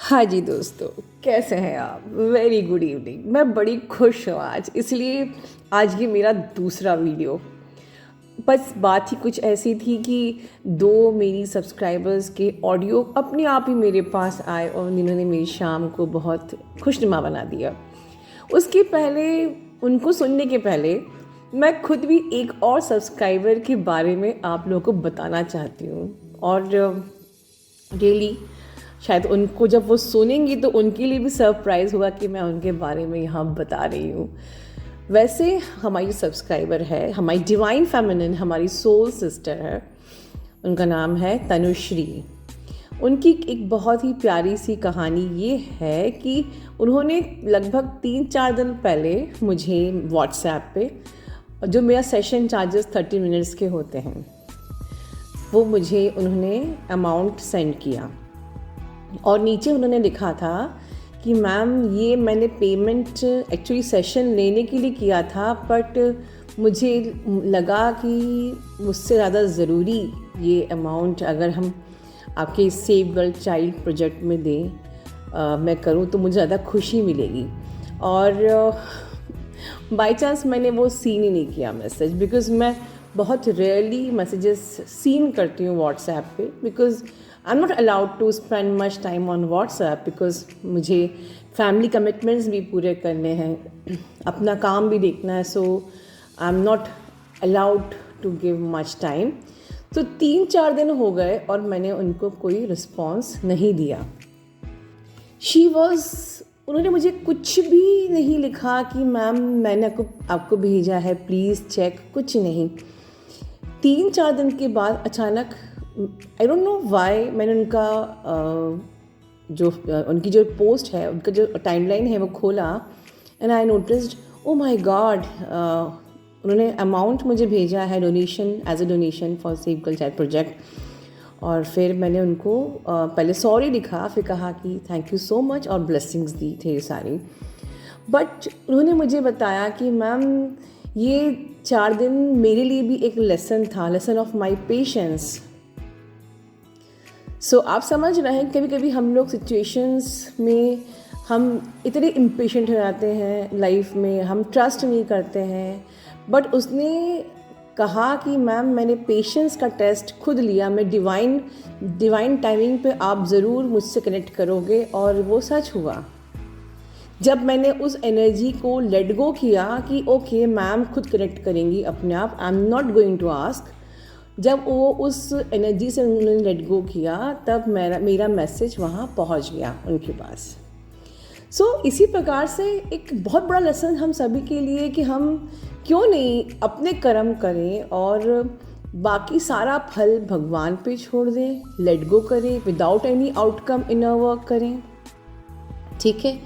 हाँ जी दोस्तों, कैसे हैं आप? Very good evening. मैं बड़ी खुश हूँ आज, इसलिए आज ये मेरा दूसरा वीडियो। बस बात ही कुछ ऐसी थी कि दो मेरी सब्सक्राइबर्स के ऑडियो अपने आप ही मेरे पास आए और उन्होंने मेरी शाम को बहुत खुशनुमा बना दिया। उसके पहले, उनको सुनने के पहले मैं खुद भी एक और सब्सक्राइबर के बारे में आप लोगों को बताना चाहती हूँ। और रियली शायद उनको जब वो सुनेंगी तो उनके लिए भी सरप्राइज़ होगा कि मैं उनके बारे में यहाँ बता रही हूँ। वैसे हमारी सब्सक्राइबर है, हमारी डिवाइन फेमिनिन, हमारी सोल सिस्टर है। उनका नाम है तनुश्री। उनकी एक बहुत ही प्यारी सी कहानी ये है कि उन्होंने लगभग 3-4 दिन पहले मुझे व्हाट्सएप पे, जो मेरा सेशन चार्जेस 30 मिनट्स के होते हैं, वो मुझे उन्होंने अमाउंट सेंड किया और नीचे उन्होंने लिखा था कि मैम ये मैंने पेमेंट एक्चुअली सेशन लेने के लिए किया था, बट मुझे लगा कि मुझसे ज़्यादा ज़रूरी ये अमाउंट अगर हम आपके सेव गर्ल चाइल्ड प्रोजेक्ट में दें, मैं करूँ तो मुझे ज़्यादा खुशी मिलेगी। और बाय चांस मैंने वो सीन ही नहीं किया मैसेज, बिकॉज़ मैं बहुत रेयरली मैसेजेस सीन करती हूँ व्हाट्सएप पे, because I am not allowed to spend much time on WhatsApp, because मुझे फैमिली कमिटमेंट्स भी पूरे करने हैं, अपना काम भी देखना है, so I am not allowed to give much time. तो 3-4 दिन हो गए और मैंने उनको कोई रिस्पॉन्स नहीं दिया। शी वॉज उन्होंने मुझे कुछ भी नहीं लिखा कि मैम मैंने आपको भेजा है, प्लीज़ चेक, कुछ नहीं। 3-4 दिन के बाद अचानक, आई डोंट नो वाई, मैंने उनका उनकी जो पोस्ट है, उनका जो टाइमलाइन है वो खोला and I noticed, oh my god, उन्होंने अमाउंट मुझे भेजा है donation, as a donation for save girl child project. और फिर मैंने उनको पहले सॉरी लिखा, फिर कहा कि थैंक यू सो मच और ब्लेसिंग्स दी थे सारी। बट उन्होंने मुझे बताया कि मैम ये 4 दिन मेरे लिए भी एक लेसन था, लेसन ऑफ माई पेशेंस। सो आप समझ रहे हैं, कभी कभी हम लोग सिचुएशंस में हम इतने इम्पेशेंट हो जाते हैं लाइफ में, हम ट्रस्ट नहीं करते हैं। बट उसने कहा कि मैम मैंने पेशेंस का टेस्ट खुद लिया, मैं डिवाइन टाइमिंग पे आप ज़रूर मुझसे कनेक्ट करोगे, और वो सच हुआ। जब मैंने उस एनर्जी को लेट गो किया कि ओके मैम खुद कनेक्ट करेंगी अपने आप, I am not going to ask, जब वो उस एनर्जी से उन्होंने लेट गो किया, तब मेरा मैसेज वहाँ पहुँच गया उनके पास। इसी प्रकार से एक बहुत बड़ा लेसन हम सभी के लिए कि हम क्यों नहीं अपने कर्म करें और बाकी सारा फल भगवान पे छोड़ दें, लेट गो करें, without any outcome inner work करें। ठीक है,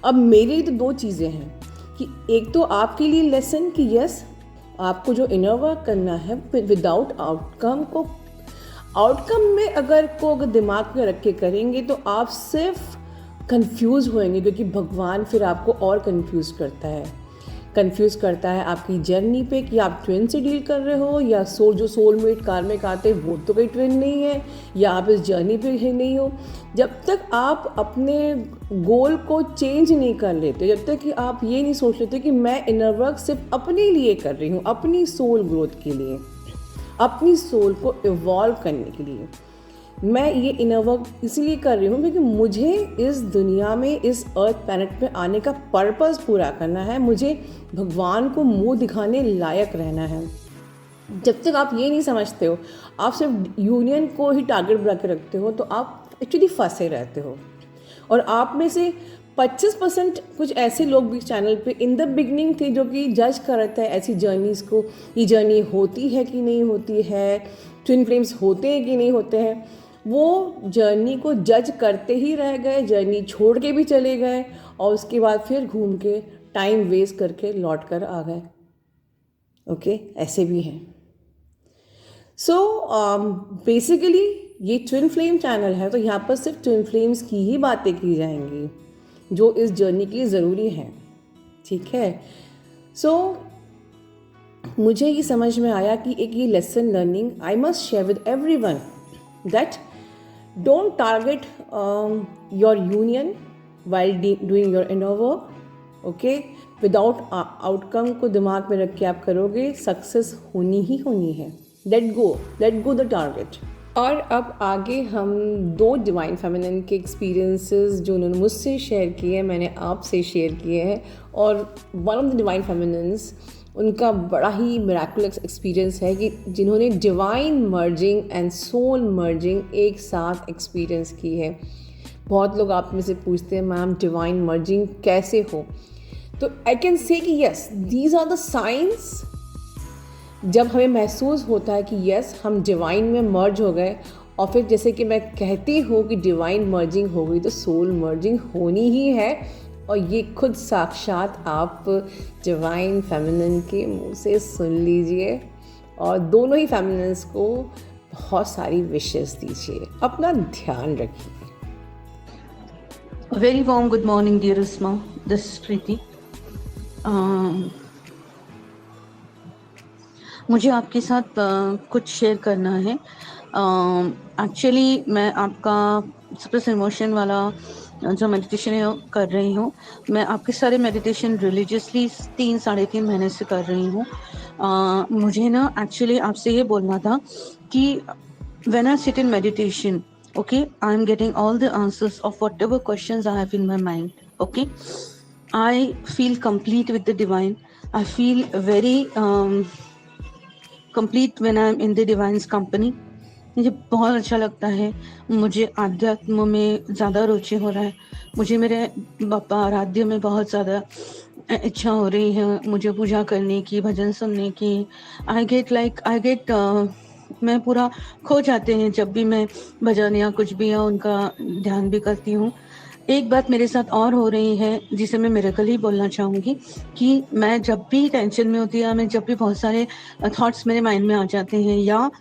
अब मेरे लिए तो 2 चीज़ें हैं कि एक तो आपके लिए लेसन कि यस, आपको जो इनर वर्क करना है विदाउट आउटकम में अगर दिमाग में रख के करेंगे तो आप सिर्फ कंफ्यूज होएंगे, क्योंकि भगवान फिर आपको और कंफ्यूज करता है आपकी जर्नी पे कि आप ट्विन से डील कर रहे हो, या जो सोलमेट कार्मिक आते हैं वो तो कोई ट्विन नहीं है, या आप इस जर्नी पे ही नहीं हो। जब तक आप अपने गोल को चेंज नहीं कर लेते, जब तक कि आप ये नहीं सोच लेते कि मैं इनर वर्क सिर्फ अपने लिए कर रही हूँ, अपनी सोल ग्रोथ के लिए, अपनी सोल को इवॉल्व करने के लिए, मैं ये इनर वर्क इसलिए कर रही हूँ क्योंकि मुझे इस दुनिया में, इस अर्थ प्लैनेट पे आने का पर्पस पूरा करना है, मुझे भगवान को मुंह दिखाने लायक रहना है। जब तक आप ये नहीं समझते हो, आप सिर्फ यूनियन को ही टारगेट बना के रखते हो, तो आप एक्चुअली फंसे रहते हो। और आप में से 25% कुछ ऐसे लोग भी चैनल पे इन द बिगनिंग थे जो कि जज कर रहे थे ऐसी जर्नीज़ को, ये जर्नी होती है कि नहीं होती है, ट्विन फ्लेम्स होते हैं कि नहीं होते हैं। वो जर्नी को जज करते ही रह गए, जर्नी छोड़ के भी चले गए, और उसके बाद फिर घूम के टाइम वेस्ट करके लौट कर आ गए। ओके, ऐसे भी हैं। बेसिकली ये ट्विन फ्लेम चैनल है, तो यहाँ पर सिर्फ ट्विन फ्लेम्स की ही बातें की जाएंगी जो इस जर्नी के लिए ज़रूरी हैं। ठीक है, मुझे ये समझ में आया कि एक ये lesson learning I must share with everyone, that Don't target your union while doing your inner work. Okay, without outcome को दिमाग में रख के आप करोगे, सक्सेस होनी ही होनी है. Let go the target. और अब आगे हम दो डिवाइन फेमिनिन के एक्सपीरियंसेस जो उन्होंने मुझसे शेयर किए हैं, मैंने आपसे शेयर किए हैं. और one of the divine feminines, उनका बड़ा ही मिराकुलस एक्सपीरियंस है कि जिन्होंने divine merging and soul merging एक साथ एक्सपीरियंस की है. बहुत लोग आप में से पूछते हैं, मैम डिवाइन मर्जिंग कैसे हो? तो आई कैन से कि yes, these are the science. जब हमें महसूस होता है कि यस हम डिवाइन में मर्ज हो गए, और फिर जैसे कि मैं कहती हूँ कि डिवाइन मर्जिंग हो गई तो सोल मर्जिंग होनी ही है. और ये खुद साक्षात आप डिवाइन फेमिनिन के मुंह से सुन लीजिए, और दोनों ही फेमिनिन्स को बहुत सारी विशेस दीजिए. अपना ध्यान रखिए. A very warm good morning, dear Usma. This is Preeti. मुझे आपके साथ कुछ शेयर करना है. एक्चुअली मैं आपका सप्रेस इमोशन वाला जो मेडिटेशन कर रही हूँ, मैं आपके सारे मेडिटेशन रिलीजियसली 3-3.5 महीने से कर रही हूँ. मुझे ना एक्चुअली आपसे ये बोलना था कि when I sit in meditation, okay, I am getting all the answers of whatever questions I have in my mind. Okay, I feel complete with the divine. I feel very complete when I am in the divine's company. मुझे बहुत अच्छा लगता है. मुझे आध्यात्म में ज़्यादा रुचि हो रहा है. मुझे मेरे बापा आराध्य में बहुत ज़्यादा इच्छा हो रही है. मुझे पूजा करने की, भजन सुनने की. आई गेट मैं पूरा खो जाते हैं जब भी मैं भजन या कुछ भी या उनका ध्यान भी करती हूँ. एक बात मेरे साथ और हो रही है जिसे मैं मिरेकल ही बोलना चाहूँगी कि मैं जब भी टेंशन में होती है, मैं जब भी बहुत सारे थॉट्स मेरे माइंड में आ जाते हैं, या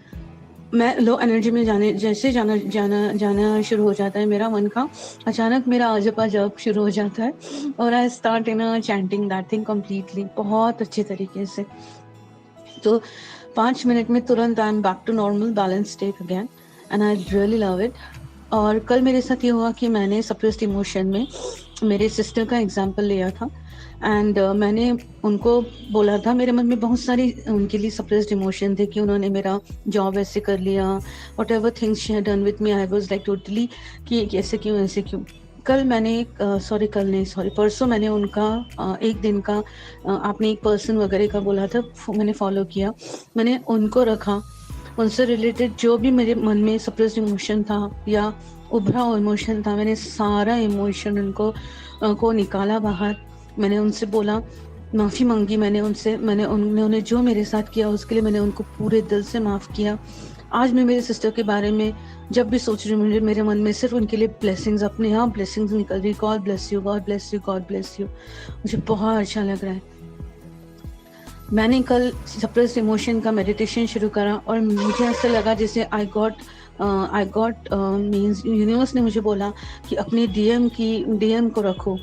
मैं लो एनर्जी में जाना शुरू हो जाता है मेरा मन का, अचानक मेरा आजपा जप शुरू हो जाता है और I start in chanting that thing completely, बहुत अच्छे तरीके से. तो 5 मिनट में तुरंत I am back to normal balance state again, and I really love it. और कल मेरे साथ ये हुआ कि मैंने सप्रेस्ड इमोशन में मेरे सिस्टर का एग्जाम्पल लिया था, एंड मैंने उनको बोला था, मेरे मन में बहुत सारी उनके लिए सप्रेस्ड इमोशन थे कि उन्होंने मेरा जॉब ऐसे कर लिया, what ever things she had done with me, I was like totally कि ऐसे क्यों ऐसे क्यों. कल मैंने परसों मैंने उनका एक दिन का आपने एक पर्सन वगैरह का बोला था, मैंने फॉलो किया. मैंने उनको रखा, उनसे रिलेटेड जो भी मेरे मन में सप्रेस्ड इमोशन था या उभरा हुआ इमोशन था, मैंने सारा इमोशन उनको को निकाला बाहर. मैंने उनसे बोला, माफ़ी मांगी मैंने उनसे. उन्होंने जो मेरे साथ किया उसके लिए मैंने उनको पूरे दिल से माफ़ किया. आज मैं मेरे सिस्टर के बारे में जब भी सोच रही हूँ, मेरे मन में सिर्फ उनके लिए ब्लेसिंग्स, अपने यहाँ ब्लेसिंग्स निकल रही. God bless you, God bless you, God bless you. मुझे बहुत अच्छा लग रहा है. मैंने कल सप्रेस्ड इमोशन का मेडिटेशन शुरू करा और मुझे ऐसा लगा जैसे आई गॉट मीन्स यूनिवर्स ने मुझे बोला कि अपने डीएम को रखो.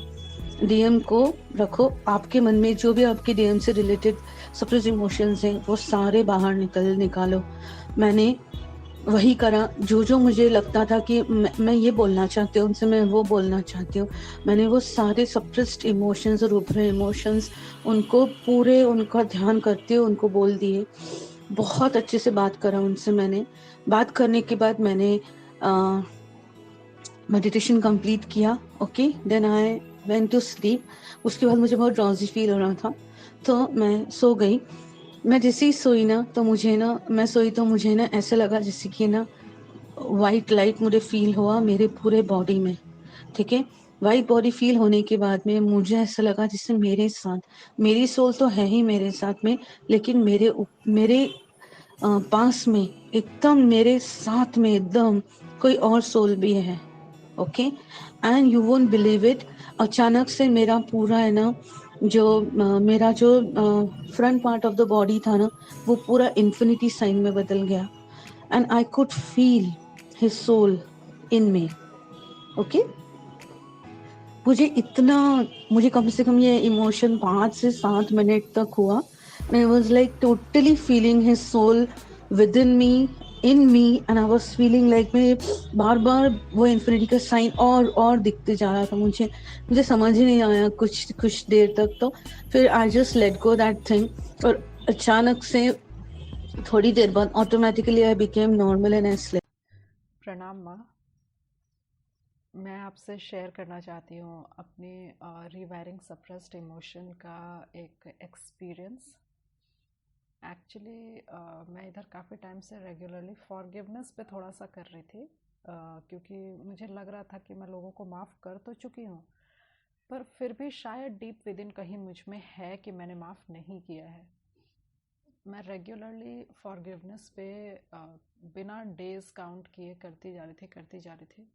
आपके मन में जो भी आपके डीएम से रिलेटेड सप्रेस्ड इमोशंस हैं वो सारे बाहर निकालो. मैंने वही करा. जो मुझे लगता था कि मैं ये बोलना चाहती हूँ उनसे, मैं वो बोलना चाहती हूँ, मैंने वो सारे सप्रेस्ड इमोशंस और उभरे इमोशंस उनको पूरे उनका ध्यान करते हुए उनको बोल दिए. बहुत अच्छे से बात करा उनसे. मैंने बात करने के बाद मैंने मेडिटेशन कंप्लीट किया. Okay, then I went to sleep. उसके बाद मुझे बहुत ड्राउजी फील हो रहा था तो मैं सो गई. मैं जैसे ही सोई ना तो मुझे ना ऐसा लगा जैसे कि ना वाइट लाइट मुझे फील हुआ मेरे पूरे बॉडी में. ठीक है, वाइट बॉडी फील होने के बाद में मुझे ऐसा लगा जैसे मेरे साथ, मेरी सोल तो है ही मेरे साथ में, लेकिन मेरे पास में एकदम मेरे साथ में एकदम कोई और सोल भी है. Okay, and you won't believe it, अचानक से मेरा पूरा है ना मेरा जो front part of the body था ना वो पूरा इन्फिनिटी साइन में बदल गया, and I could feel his soul in me. Okay, मुझे कम से कम ये इमोशन 5 से 7 मिनट तक हुआ. I was like totally feeling his soul within me, in me and I was feeling like मैं बार बार वो इन्फिनिटी का साइन और दिखते जा रहा था मुझे। मुझे समझ ही नहीं आया कुछ कुछ देर तक। तो फिर I just let go that thing, और अचानक से थोड़ी देर बाद automatically I became normal and I slept. प्रणाम माँ। मैं आपसे शेयर करना चाहती हूँ अपनी रिवायरिंग सप्रेस्ड इमोशन का एक एक्सपीरियंस। एक्चुअली मैं इधर काफ़ी टाइम से रेगुलरली फॉरगिवनेस पे थोड़ा सा कर रही थी, क्योंकि मुझे लग रहा था कि मैं लोगों को माफ़ कर तो चुकी हूँ, पर फिर भी शायद डीप विद इन कहीं मुझ में है कि मैंने माफ़ नहीं किया है। मैं रेगुलरली फॉरगिवनेस पे बिना डेज काउंट किए करती जा रही थी,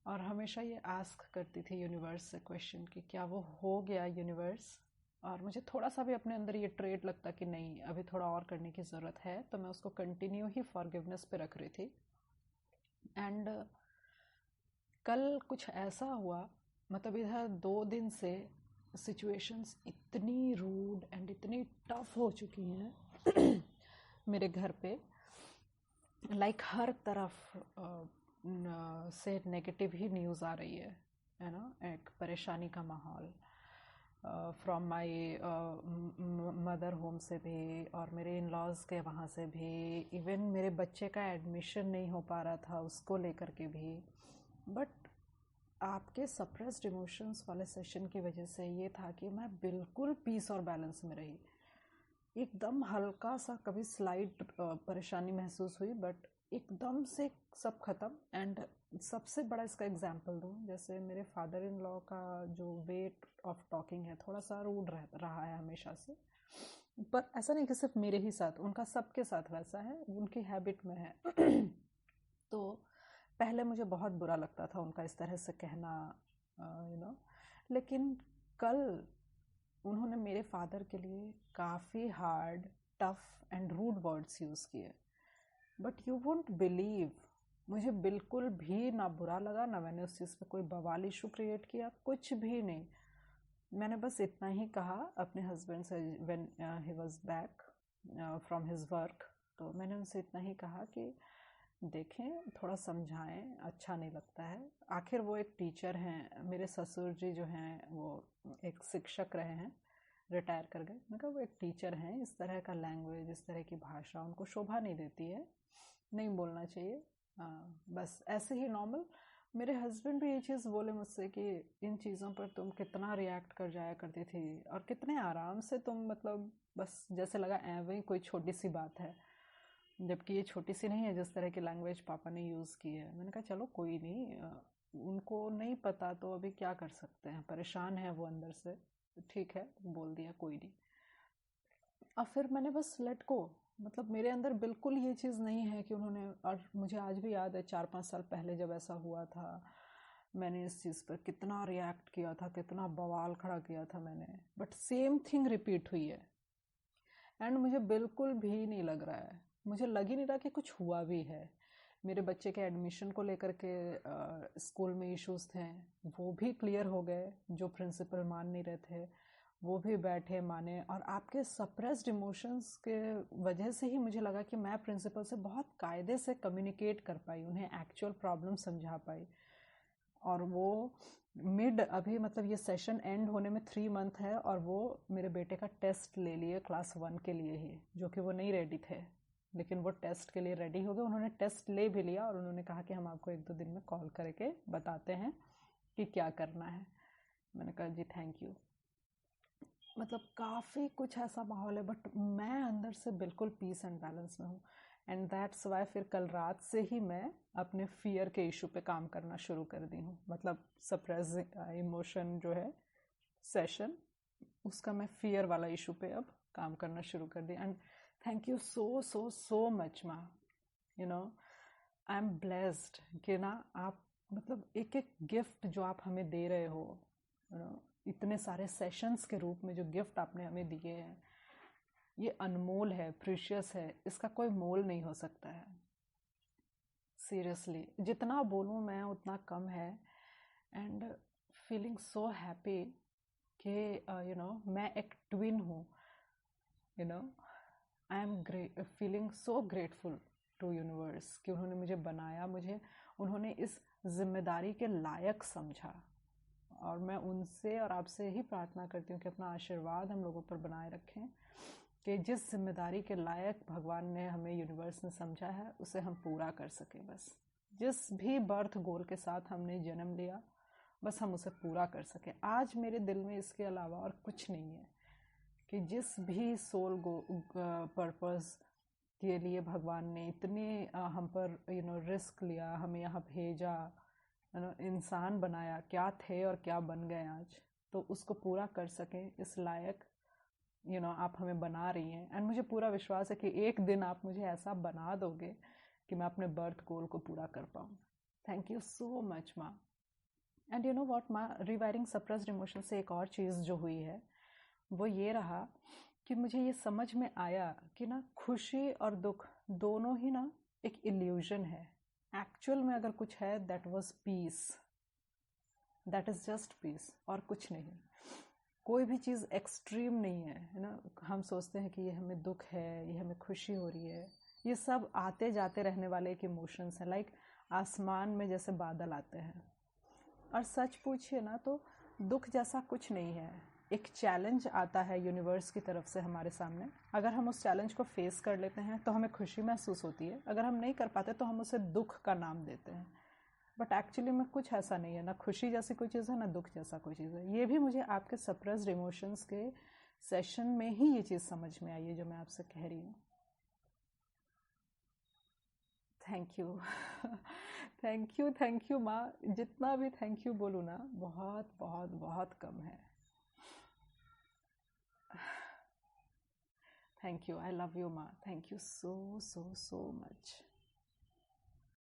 और हमेशा ये आस्क करती थी यूनिवर्स से क्वेश्चन कि क्या वो हो गया यूनिवर्स। और मुझे थोड़ा सा भी अपने अंदर ये ट्रेट लगता कि नहीं, अभी थोड़ा और करने की ज़रूरत है, तो मैं उसको कंटिन्यू ही फॉरगिवनेस पे रख रही थी। एंड कल कुछ ऐसा हुआ, मतलब इधर 2 दिन से सिचुएशंस इतनी रूड एंड इतनी टफ हो चुकी हैं मेरे घर पे, लाइक हर तरफ से नेगेटिव ही न्यूज़ आ रही है ना। एक परेशानी का माहौल फ्रॉम माय मदर होम से भी, और मेरे इन लॉज के वहाँ से भी, इवन मेरे बच्चे का एडमिशन नहीं हो पा रहा था उसको लेकर के भी। बट आपके सप्रेस्ड इमोशंस वाले सेशन की वजह से ये था कि मैं बिल्कुल पीस और बैलेंस में रही। एकदम हल्का सा कभी स्लाइट परेशानी महसूस हुई, बट एकदम से सब खत्म। एंड सबसे बड़ा इसका एग्जाम्पल दूँ, जैसे मेरे फादर इन लॉ का जो वेट ऑफ टॉकिंग है थोड़ा सा रूड रहा है हमेशा से, पर ऐसा नहीं कि सिर्फ मेरे ही साथ, उनका सबके साथ वैसा है, उनकी हैबिट में है तो पहले मुझे बहुत बुरा लगता था उनका इस तरह से कहना, लेकिन कल उन्होंने मेरे फादर के लिए काफ़ी hard, tough and rude words use किए। बट यू वोंट बिलीव, मुझे बिल्कुल भी ना बुरा लगा, ना मैंने उस चीज़ पे कोई बवाल इशू क्रिएट किया, कुछ भी नहीं। मैंने बस इतना ही कहा अपने हस्बैंड से when he was back from his work. तो मैंने उनसे इतना ही कहा कि देखें, थोड़ा समझाएं, अच्छा नहीं लगता है। आखिर वो एक टीचर हैं, मेरे ससुर जी जो हैं वो एक शिक्षक रहे हैं, रिटायर कर गए। मैं कहा वो एक टीचर हैं, इस तरह का लैंग्वेज, इस तरह की भाषा उनको शोभा नहीं देती है, नहीं बोलना चाहिए। बस ऐसे ही नॉर्मल। मेरे हस्बैंड भी ये चीज़ बोले मुझसे कि इन चीज़ों पर तुम कितना रिएक्ट कर जाया करती थी, और कितने आराम से तुम, मतलब बस जैसे लगा ऐਵੇਂ कोई छोटी सी बात है, जबकि ये छोटी सी नहीं है जिस तरह की लैंग्वेज पापा ने यूज़ की है। मैंने कहा चलो कोई नहीं, उनको नहीं पता तो अभी क्या कर सकते हैं, परेशान है वो अंदर से, ठीक है बोल दिया, कोई नहीं। और फिर मैंने बस लेट को, मतलब मेरे अंदर बिल्कुल ये चीज़ नहीं है कि उन्होंने, और मुझे आज भी याद है 4-5 साल पहले जब ऐसा हुआ था, मैंने इस चीज़ पर कितना रिएक्ट किया था, कितना बवाल खड़ा किया था मैंने। बट सेम थिंग रिपीट हुई है, एंड मुझे बिल्कुल भी नहीं लग रहा है, मुझे लग ही नहीं रहा कि कुछ हुआ भी है। मेरे बच्चे के एडमिशन को लेकर के स्कूल में इश्यूज थे, वो भी क्लियर हो गए, जो प्रिंसिपल मान नहीं रहे थे वो भी बैठे माने। और आपके सप्रेस्ड इमोशंस के वजह से ही मुझे लगा कि मैं प्रिंसिपल से बहुत कायदे से कम्युनिकेट कर पाई, उन्हें एक्चुअल प्रॉब्लम समझा पाई। और वो मिड, अभी मतलब ये सेशन एंड होने में 3 मंथ है, और वो मेरे बेटे का टेस्ट ले लिए क्लास 1 के लिए ही, जो कि वो नहीं रेडी थे, लेकिन वो टेस्ट के लिए रेडी हो गए। उन्होंने टेस्ट ले भी लिया, और उन्होंने कहा कि हम आपको 1-2 दिन में कॉल करके बताते हैं कि क्या करना है। मैंने कहा जी थैंक यू। मतलब काफ़ी कुछ ऐसा माहौल है, बट मैं अंदर से बिल्कुल पीस एंड बैलेंस में हूँ। एंड दैट्स वाई फिर कल रात से ही मैं अपने फियर के इशू पे काम करना शुरू कर दी हूँ। मतलब सप्रेस इमोशन जो है सेशन, उसका मैं फियर वाला इशू पे अब काम करना शुरू कर दिया। And thank you so so so much माँ, you know I am blessed कि ना आप, मतलब एक एक गिफ्ट जो आप हमें दे रहे हो, यू नो इतने सारे सेशंस के रूप में जो गिफ्ट आपने हमें दिए हैं, ये अनमोल है, प्रीशियस है, इसका कोई मोल नहीं हो सकता है। सीरियसली जितना बोलूँ मैं उतना कम है। एंड फीलिंग सो हैप्पी कि मैं एक ट्विन हूँ, you know I am feeling so grateful to universe कि उन्होंने मुझे बनाया, मुझे उन्होंने इस जिम्मेदारी के लायक समझा। और मैं उनसे और आपसे ही प्रार्थना करती हूँ कि अपना आशीर्वाद हम लोगों पर बनाए रखें कि जिस जिम्मेदारी के लायक भगवान ने हमें यूनिवर्स ने समझा है उसे हम पूरा कर सकें। बस जिस भी बर्थ गोल के साथ हमने जन्म लिया, बस हम उसे पूरा कर सकें। आज मेरे दिल में इसके अलावा और कुछ नहीं है कि जिस भी सोल पर्पस के लिए भगवान ने इतने हम पर रिस्क लिया, हमें यहाँ भेजा, इंसान बनाया, क्या थे और क्या बन गए आज, तो उसको पूरा कर सकें इस लायक आप हमें बना रही हैं। एंड मुझे पूरा विश्वास है कि एक दिन आप मुझे ऐसा बना दोगे कि मैं अपने बर्थ गोल को पूरा कर पाऊँ। थैंक यू सो मच माँ। एंड यू नो व्हाट माँ, रिवायरिंग सप्रेस्ड इमोशन से एक और चीज़ जो हुई है वो ये रहा कि मुझे ये समझ में आया कि ना खुशी और दुख दोनों ही ना एक इल्यूजन है। एक्चुअल में अगर कुछ है that was peace, that is just peace और कुछ नहीं। कोई भी चीज़ एक्सट्रीम नहीं है ना। हम सोचते हैं कि ये हमें दुख है, ये हमें खुशी हो रही है, ये सब आते जाते रहने वाले एक इमोशंस हैं, लाइक आसमान में जैसे बादल आते हैं। और सच पूछिए ना तो दुख जैसा कुछ नहीं है। एक चैलेंज आता है यूनिवर्स की तरफ से हमारे सामने, अगर हम उस चैलेंज को फेस कर लेते हैं तो हमें खुशी महसूस होती है, अगर हम नहीं कर पाते तो हम उसे दुख का नाम देते हैं। बट एक्चुअली में कुछ ऐसा नहीं है, ना खुशी जैसी कोई चीज़ है ना दुख जैसा कोई चीज़ है। ये भी मुझे आपके सप्रेस्ड इमोशंस के सेशन में ही ये चीज़ समझ में आई है जो मैं आपसे कह रही हूँ। थैंक यू थैंक यू माँ। जितना भी थैंक यू बोलूँ ना बहुत बहुत बहुत कम है। Thank you, I love you माँ। Thank you so so so much.